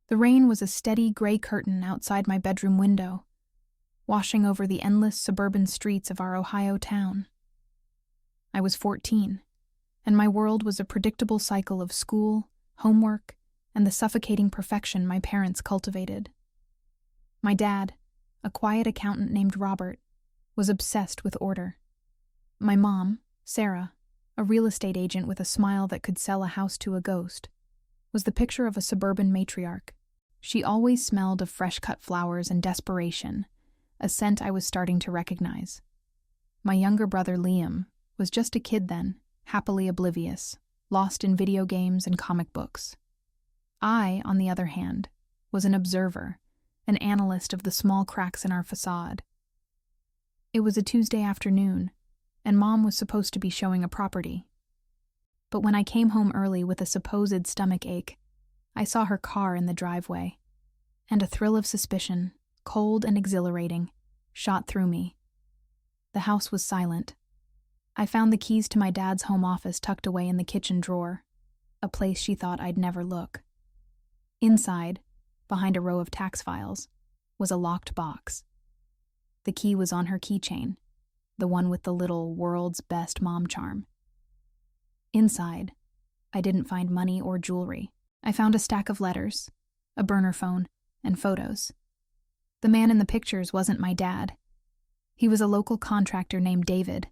The rain was a steady gray curtain outside my bedroom window, washing over the endless suburban streets of our Ohio town. I was 14, and my world was a predictable cycle of school, homework, and the suffocating perfection my parents cultivated. My dad, a quiet accountant named Robert, was obsessed with order. My mom, Sarah, a real estate agent with a smile that could sell a house to a ghost, was the picture of a suburban matriarch. She always smelled of fresh-cut flowers and desperation, a scent I was starting to recognize. My younger brother Liam was just a kid then, happily oblivious, lost in video games and comic books. I, on the other hand, was an observer, an analyst of the small cracks in our facade. It was a Tuesday afternoon, and Mom was supposed to be showing a property. But when I came home early with a supposed stomach ache, I saw her car in the driveway, and a thrill of suspicion, cold and exhilarating, shot through me. The house was silent. I found the keys to my dad's home office tucked away in the kitchen drawer, a place she thought I'd never look. Inside, behind a row of tax files, was a locked box. The key was on her keychain, the one with the little "World's Best Mom" charm. Inside, I didn't find money or jewelry. I found a stack of letters, a burner phone, and photos. The man in the pictures wasn't my dad. He was a local contractor named David,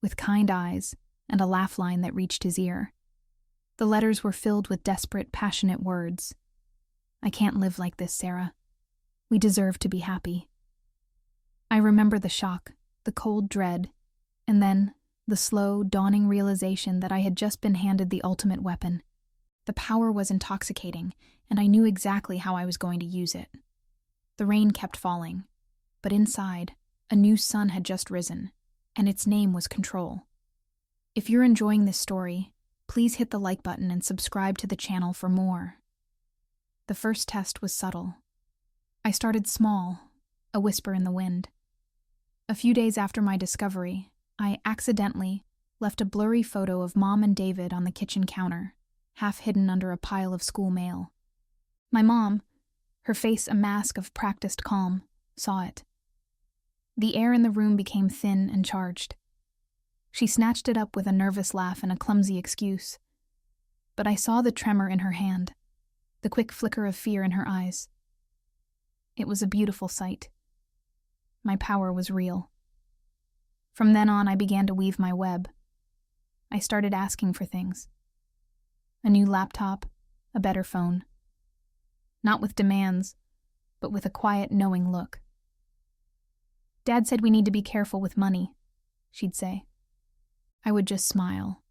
with kind eyes and a laugh line that reached his ear. The letters were filled with desperate, passionate words. "I can't live like this, Sarah. We deserve to be happy." I remember the shock, the cold dread, and then the slow, dawning realization that I had just been handed the ultimate weapon. The power was intoxicating, and I knew exactly how I was going to use it. The rain kept falling, but inside, a new sun had just risen, and its name was control. If you're enjoying this story, please hit the like button and subscribe to the channel for more. The first test was subtle. I started small, a whisper in the wind. A few days after my discovery, I accidentally left a blurry photo of Mom and David on the kitchen counter, half hidden under a pile of school mail. My mom, her face a mask of practiced calm, saw it. The air in the room became thin and charged. She snatched it up with a nervous laugh and a clumsy excuse. But I saw the tremor in her hand, the quick flicker of fear in her eyes. It was a beautiful sight. My power was real. From then on, I began to weave my web. I started asking for things. A new laptop, a better phone. Not with demands, but with a quiet, knowing look. "Dad said we need to be careful with money," she'd say. I would just smile,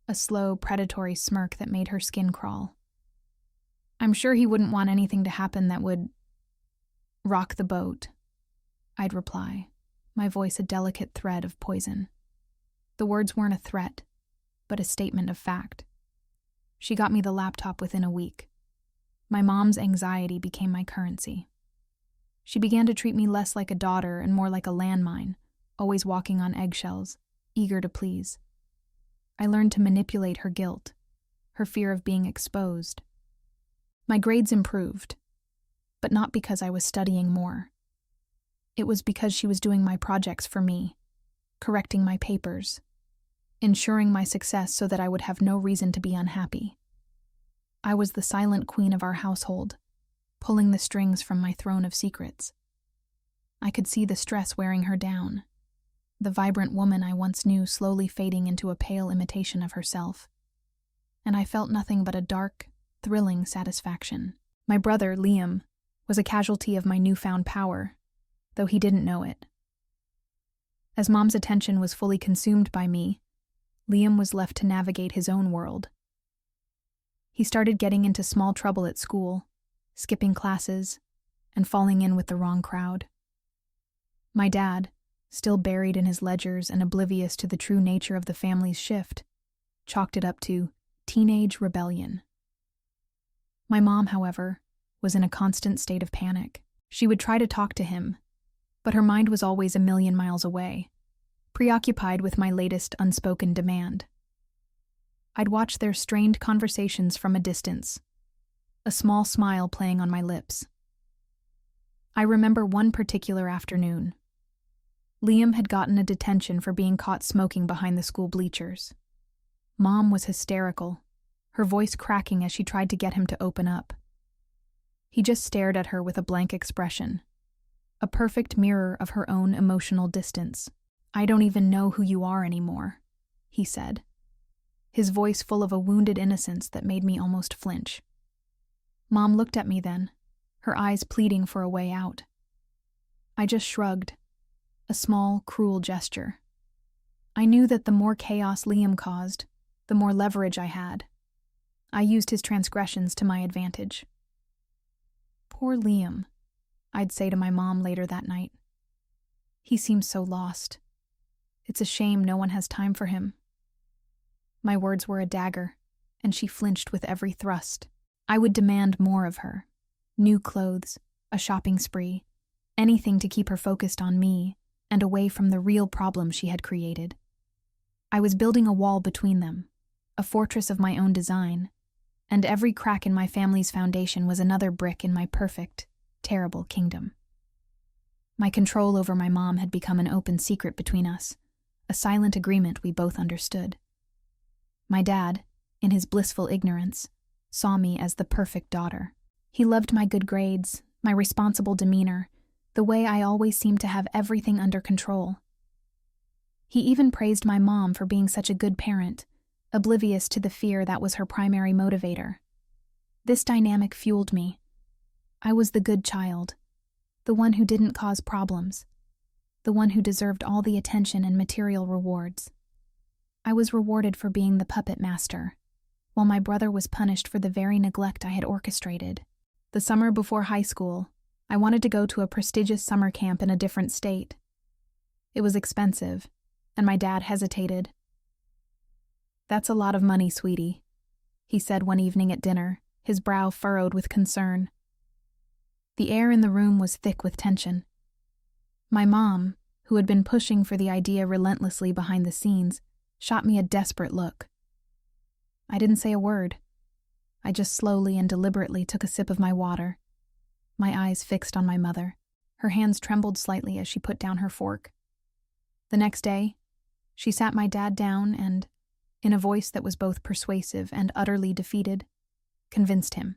a slow, predatory smirk that made her skin crawl. "I'm sure he wouldn't want anything to happen that would rock the boat," I'd reply, my voice a delicate thread of poison. The words weren't a threat, but a statement of fact. She got me the laptop within a week. My mom's anxiety became my currency. She began to treat me less like a daughter and more like a landmine, always walking on eggshells, eager to please. I learned to manipulate her guilt, her fear of being exposed. My grades improved, but not because I was studying more. It was because she was doing my projects for me, correcting my papers, ensuring my success so that I would have no reason to be unhappy. I was the silent queen of our household, pulling the strings from my throne of secrets. I could see the stress wearing her down, the vibrant woman I once knew slowly fading into a pale imitation of herself. And I felt nothing but a dark, thrilling satisfaction. My brother, Liam, was a casualty of my newfound power, though he didn't know it. As Mom's attention was fully consumed by me, Liam was left to navigate his own world. He started getting into small trouble at school, skipping classes, and falling in with the wrong crowd. My dad, still buried in his ledgers and oblivious to the true nature of the family's shift, chalked it up to teenage rebellion. My mom, however, was in a constant state of panic. She would try to talk to him, but her mind was always a million miles away, preoccupied with my latest unspoken demand. I'd watch their strained conversations from a distance, a small smile playing on my lips. I remember one particular afternoon. Liam had gotten a detention for being caught smoking behind the school bleachers. Mom was hysterical, her voice cracking as she tried to get him to open up. He just stared at her with a blank expression, a perfect mirror of her own emotional distance. "I don't even know who you are anymore," he said, his voice full of a wounded innocence that made me almost flinch. Mom looked at me then, her eyes pleading for a way out. I just shrugged, a small, cruel gesture. I knew that the more chaos Liam caused, the more leverage I had. I used his transgressions to my advantage. "Poor Liam," I'd say to my mom later that night. "He seems so lost. It's a shame no one has time for him." My words were a dagger, and she flinched with every thrust. I would demand more of her. New clothes, a shopping spree, anything to keep her focused on me and away from the real problem she had created. I was building a wall between them, a fortress of my own design, and every crack in my family's foundation was another brick in my perfect, terrible kingdom. My control over my mom had become an open secret between us, a silent agreement we both understood. My dad, in his blissful ignorance, saw me as the perfect daughter. He loved my good grades, my responsible demeanor, the way I always seemed to have everything under control. He even praised my mom for being such a good parent, oblivious to the fear that was her primary motivator. This dynamic fueled me. I was the good child, the one who didn't cause problems, the one who deserved all the attention and material rewards. I was rewarded for being the puppet master, while my brother was punished for the very neglect I had orchestrated. The summer before high school, I wanted to go to a prestigious summer camp in a different state. It was expensive, and my dad hesitated. "That's a lot of money, sweetie," he said one evening at dinner, his brow furrowed with concern. The air in the room was thick with tension. My mom, who had been pushing for the idea relentlessly behind the scenes, shot me a desperate look. I didn't say a word. I just slowly and deliberately took a sip of my water, my eyes fixed on my mother. Her hands trembled slightly as she put down her fork. The next day, she sat my dad down and, in a voice that was both persuasive and utterly defeated, convinced him.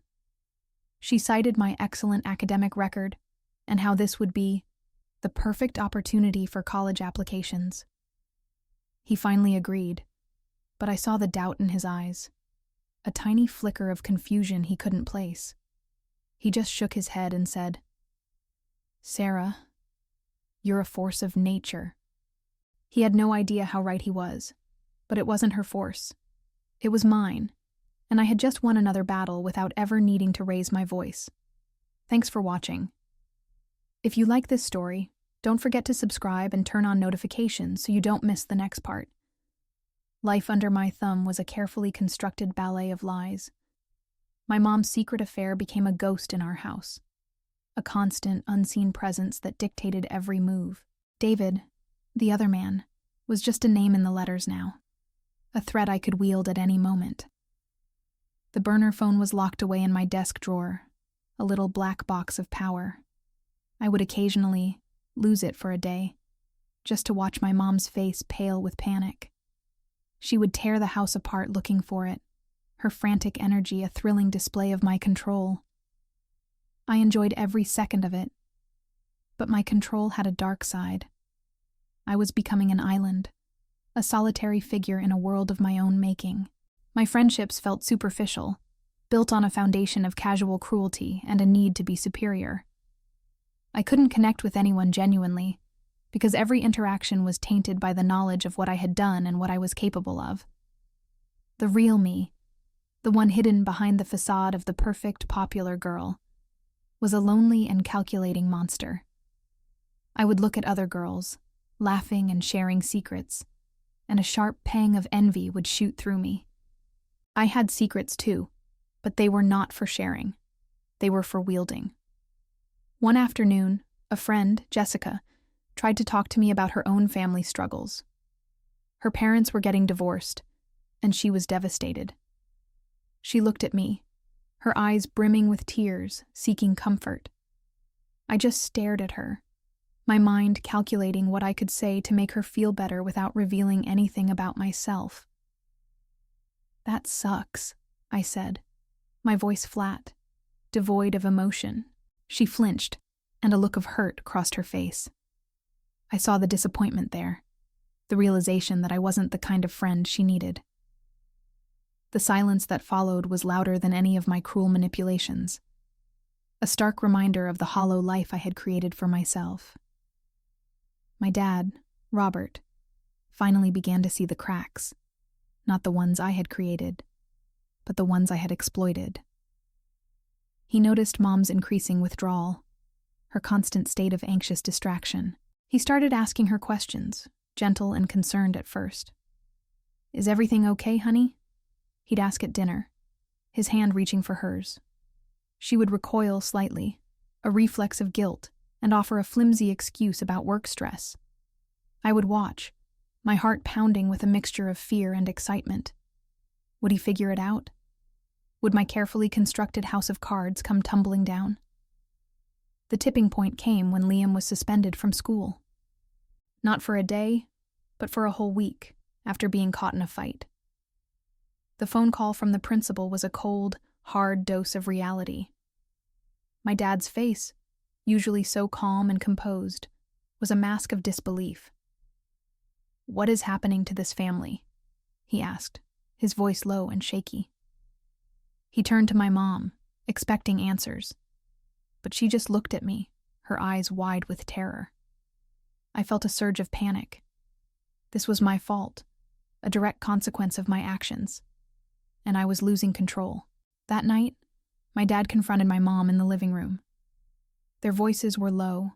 She cited my excellent academic record and how this would be the perfect opportunity for college applications. He finally agreed, but I saw the doubt in his eyes, a tiny flicker of confusion he couldn't place. He just shook his head and said, "Sarah, you're a force of nature." He had no idea how right he was, but it wasn't her force. It was mine, and I had just won another battle without ever needing to raise my voice. Thanks for watching. If you like this story, don't forget to subscribe and turn on notifications so you don't miss the next part. Life under my thumb was a carefully constructed ballet of lies. My mom's secret affair became a ghost in our house, a constant, unseen presence that dictated every move. David, the other man, was just a name in the letters now, a threat I could wield at any moment. The burner phone was locked away in my desk drawer, a little black box of power. I would occasionally lose it for a day, just to watch my mom's face pale with panic. She would tear the house apart looking for it, her frantic energy a thrilling display of my control. I enjoyed every second of it, but my control had a dark side. I was becoming an island, a solitary figure in a world of my own making. My friendships felt superficial, built on a foundation of casual cruelty and a need to be superior. I couldn't connect with anyone genuinely, because every interaction was tainted by the knowledge of what I had done and what I was capable of. The real me, the one hidden behind the facade of the perfect, popular girl, was a lonely and calculating monster. I would look at other girls, laughing and sharing secrets, and a sharp pang of envy would shoot through me. I had secrets too, but they were not for sharing. They were for wielding. One afternoon, a friend, Jessica, tried to talk to me about her own family struggles. Her parents were getting divorced, and she was devastated. She looked at me, her eyes brimming with tears, seeking comfort. I just stared at her, my mind calculating what I could say to make her feel better without revealing anything about myself. "That sucks," I said, my voice flat, devoid of emotion. She flinched, and a look of hurt crossed her face. I saw the disappointment there, the realization that I wasn't the kind of friend she needed. The silence that followed was louder than any of my cruel manipulations, a stark reminder of the hollow life I had created for myself. My dad, Robert, finally began to see the cracks, not the ones I had created, but the ones I had exploited. He noticed Mom's increasing withdrawal, her constant state of anxious distraction. He started asking her questions, gentle and concerned at first. "Is everything okay, honey?" He'd ask at dinner, his hand reaching for hers. She would recoil slightly, a reflex of guilt, and offer a flimsy excuse about work stress. I would watch, my heart pounding with a mixture of fear and excitement. Would he figure it out? Would my carefully constructed house of cards come tumbling down? The tipping point came when Liam was suspended from school. Not for a day, but for a whole week, after being caught in a fight. The phone call from the principal was a cold, hard dose of reality. My dad's face, usually so calm and composed, was a mask of disbelief. "What is happening to this family?" he asked, his voice low and shaky. He turned to my mom, expecting answers, but she just looked at me, her eyes wide with terror. I felt a surge of panic. This was my fault, a direct consequence of my actions, and I was losing control. That night, my dad confronted my mom in the living room. Their voices were low,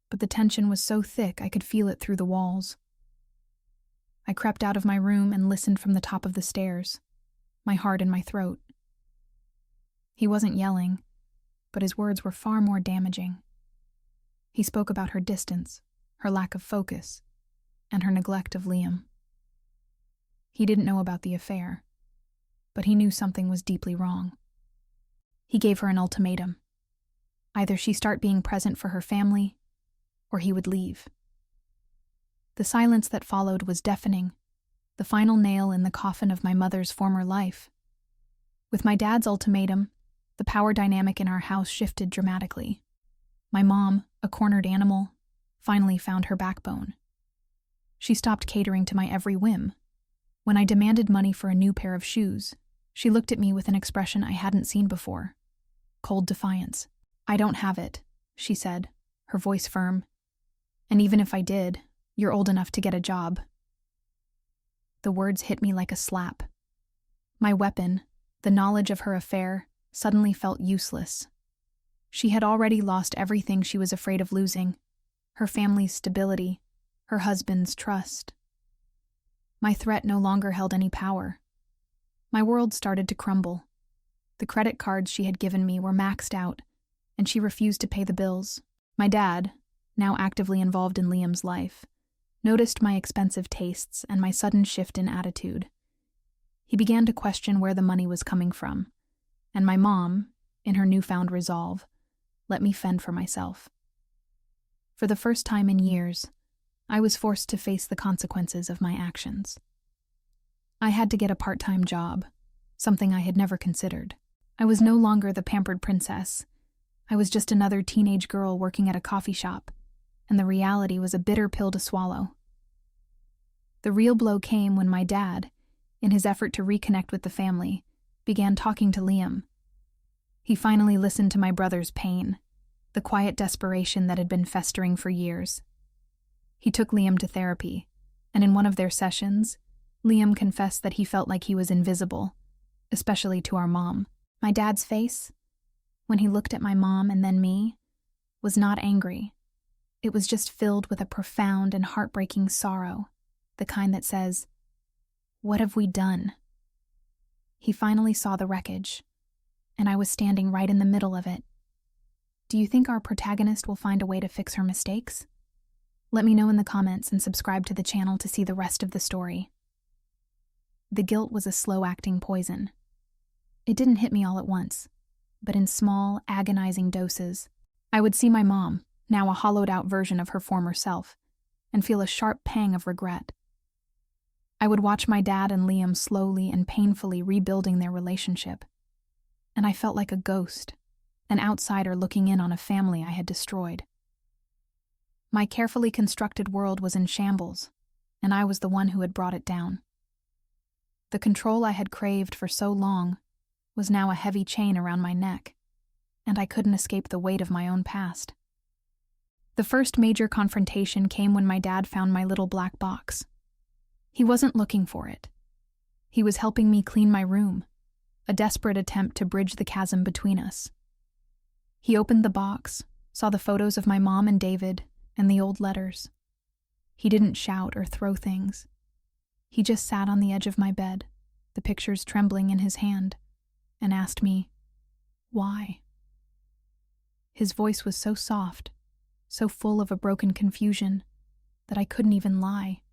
but the tension was so thick I could feel it through the walls. I crept out of my room and listened from the top of the stairs, my heart in my throat. He wasn't yelling, but his words were far more damaging. He spoke about her distance, her lack of focus, and her neglect of Liam. He didn't know about the affair, but he knew something was deeply wrong. He gave her an ultimatum. Either she start being present for her family, or he would leave. The silence that followed was deafening, the final nail in the coffin of my mother's former life. With my dad's ultimatum, the power dynamic in our house shifted dramatically. My mom, a cornered animal, finally found her backbone. She stopped catering to my every whim. When I demanded money for a new pair of shoes, she looked at me with an expression I hadn't seen before. Cold defiance. "I don't have it," she said, her voice firm. "And even if I did, you're old enough to get a job." The words hit me like a slap. My weapon, the knowledge of her affair, suddenly felt useless. She had already lost everything she was afraid of losing: her family's stability, her husband's trust. My threat no longer held any power. My world started to crumble. The credit cards she had given me were maxed out, and she refused to pay the bills. My dad, now actively involved in Liam's life, noticed my expensive tastes and my sudden shift in attitude. He began to question where the money was coming from, and my mom, in her newfound resolve, let me fend for myself. For the first time in years, I was forced to face the consequences of my actions. I had to get a part-time job, something I had never considered. I was no longer the pampered princess. I was just another teenage girl working at a coffee shop, and the reality was a bitter pill to swallow. The real blow came when my dad, in his effort to reconnect with the family, began talking to Liam. He finally listened to my brother's pain, the quiet desperation that had been festering for years. He took Liam to therapy, and in one of their sessions, Liam confessed that he felt like he was invisible, especially to our mom. My dad's face, when he looked at my mom and then me, was not angry. It was just filled with a profound and heartbreaking sorrow, the kind that says, "What have we done?" He finally saw the wreckage, and I was standing right in the middle of it. Do you think our protagonist will find a way to fix her mistakes? Let me know in the comments and subscribe to the channel to see the rest of the story. The guilt was a slow-acting poison. It didn't hit me all at once, but in small, agonizing doses. I would see my mom, now a hollowed-out version of her former self, and feel a sharp pang of regret. I would watch my dad and Liam slowly and painfully rebuilding their relationship, and I felt like a ghost, an outsider looking in on a family I had destroyed. My carefully constructed world was in shambles, and I was the one who had brought it down. The control I had craved for so long was now a heavy chain around my neck, and I couldn't escape the weight of my own past. The first major confrontation came when my dad found my little black box. He wasn't looking for it. He was helping me clean my room, a desperate attempt to bridge the chasm between us. He opened the box, saw the photos of my mom and David, and the old letters. He didn't shout or throw things. He just sat on the edge of my bed, the pictures trembling in his hand, and asked me, "Why?" His voice was so soft, so full of a broken confusion, that I couldn't even lie.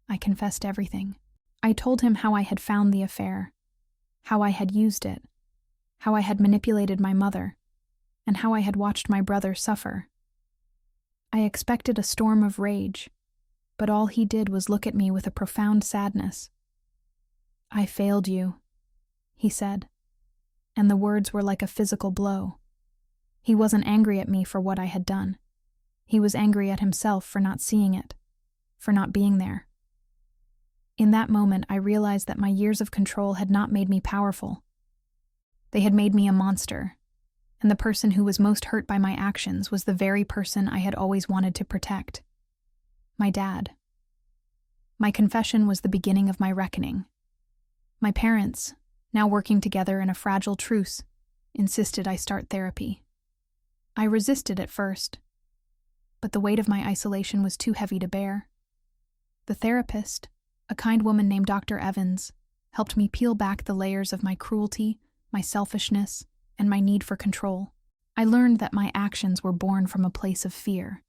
I confessed everything. I told him how I had found the affair, how I had used it, how I had manipulated my mother, and how I had watched my brother suffer. I expected a storm of rage, but all he did was look at me with a profound sadness. "I failed you," he said, and the words were like a physical blow. He wasn't angry at me for what I had done. He was angry at himself for not seeing it, for not being there. In that moment, I realized that my years of control had not made me powerful. They had made me a monster, and the person who was most hurt by my actions was the very person I had always wanted to protect. My dad. My confession was the beginning of my reckoning. My parents, now working together in a fragile truce, insisted I start therapy. I resisted at first, but the weight of my isolation was too heavy to bear. The therapist, a kind woman named Dr. Evans, helped me peel back the layers of my cruelty, my selfishness, and my need for control. I learned that my actions were born from a place of fear,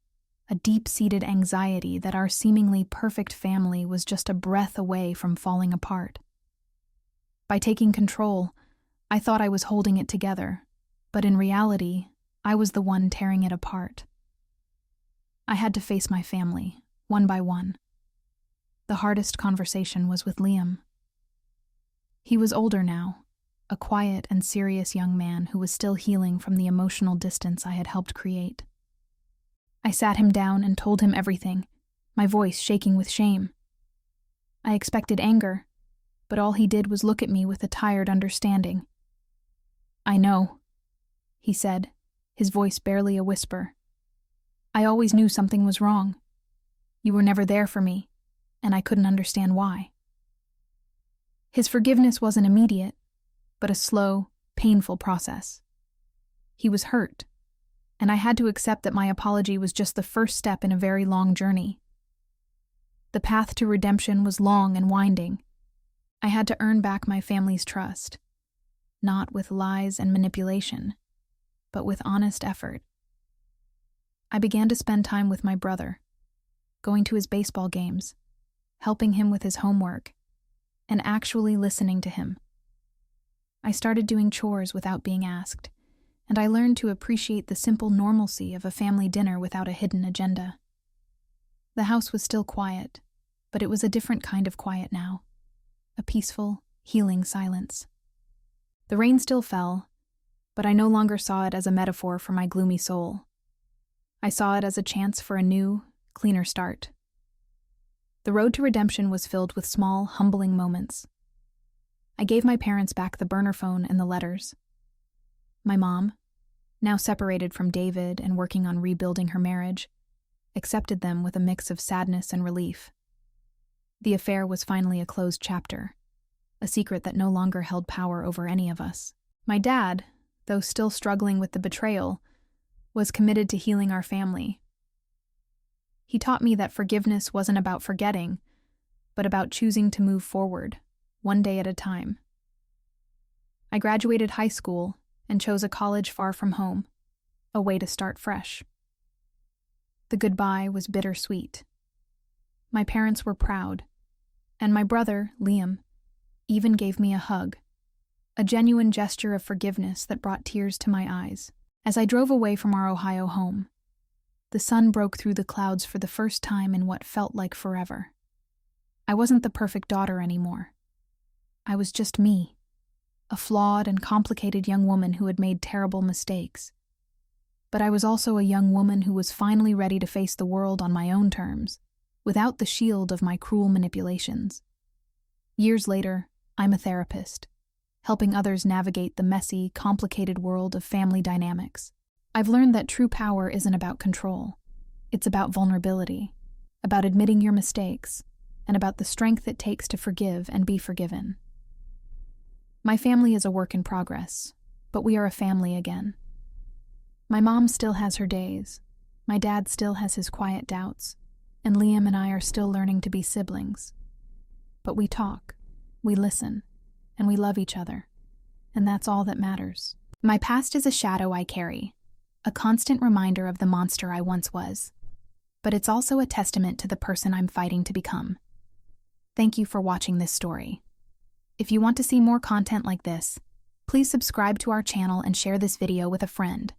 a deep-seated anxiety that our seemingly perfect family was just a breath away from falling apart. By taking control, I thought I was holding it together, but in reality, I was the one tearing it apart. I had to face my family, one by one. The hardest conversation was with Liam. He was older now, a quiet and serious young man who was still healing from the emotional distance I had helped create. I sat him down and told him everything, my voice shaking with shame. I expected anger, but all he did was look at me with a tired understanding. "I know," he said, his voice barely a whisper. "I always knew something was wrong. You were never there for me, and I couldn't understand why." His forgiveness wasn't immediate, but a slow, painful process. He was hurt, and I had to accept that my apology was just the first step in a very long journey. The path to redemption was long and winding. I had to earn back my family's trust, not with lies and manipulation, but with honest effort. I began to spend time with my brother, going to his baseball games, helping him with his homework, and actually listening to him. I started doing chores without being asked, and I learned to appreciate the simple normalcy of a family dinner without a hidden agenda. The house was still quiet, but it was a different kind of quiet now, a peaceful, healing silence. The rain still fell, but I no longer saw it as a metaphor for my gloomy soul. I saw it as a chance for a new, cleaner start. The road to redemption was filled with small, humbling moments. I gave my parents back the burner phone and the letters. My mom, now separated from David and working on rebuilding her marriage, accepted them with a mix of sadness and relief. The affair was finally a closed chapter, a secret that no longer held power over any of us. My dad, though still struggling with the betrayal, was committed to healing our family. He taught me that forgiveness wasn't about forgetting, but about choosing to move forward, one day at a time. I graduated high school and chose a college far from home, a way to start fresh. The goodbye was bittersweet. My parents were proud, and my brother, Liam, even gave me a hug, a genuine gesture of forgiveness that brought tears to my eyes. As I drove away from our Ohio home, the sun broke through the clouds for the first time in what felt like forever. I wasn't the perfect daughter anymore. I was just me, a flawed and complicated young woman who had made terrible mistakes. But I was also a young woman who was finally ready to face the world on my own terms, without the shield of my cruel manipulations. Years later, I'm a therapist, helping others navigate the messy, complicated world of family dynamics. I've learned that true power isn't about control. It's about vulnerability, about admitting your mistakes, and about the strength it takes to forgive and be forgiven. My family is a work in progress, but we are a family again. My mom still has her days, my dad still has his quiet doubts, and Liam and I are still learning to be siblings. But we talk, we listen, and we love each other, and that's all that matters. My past is a shadow I carry, a constant reminder of the monster I once was, but it's also a testament to the person I'm fighting to become. Thank you for watching this story. If you want to see more content like this, please subscribe to our channel and share this video with a friend.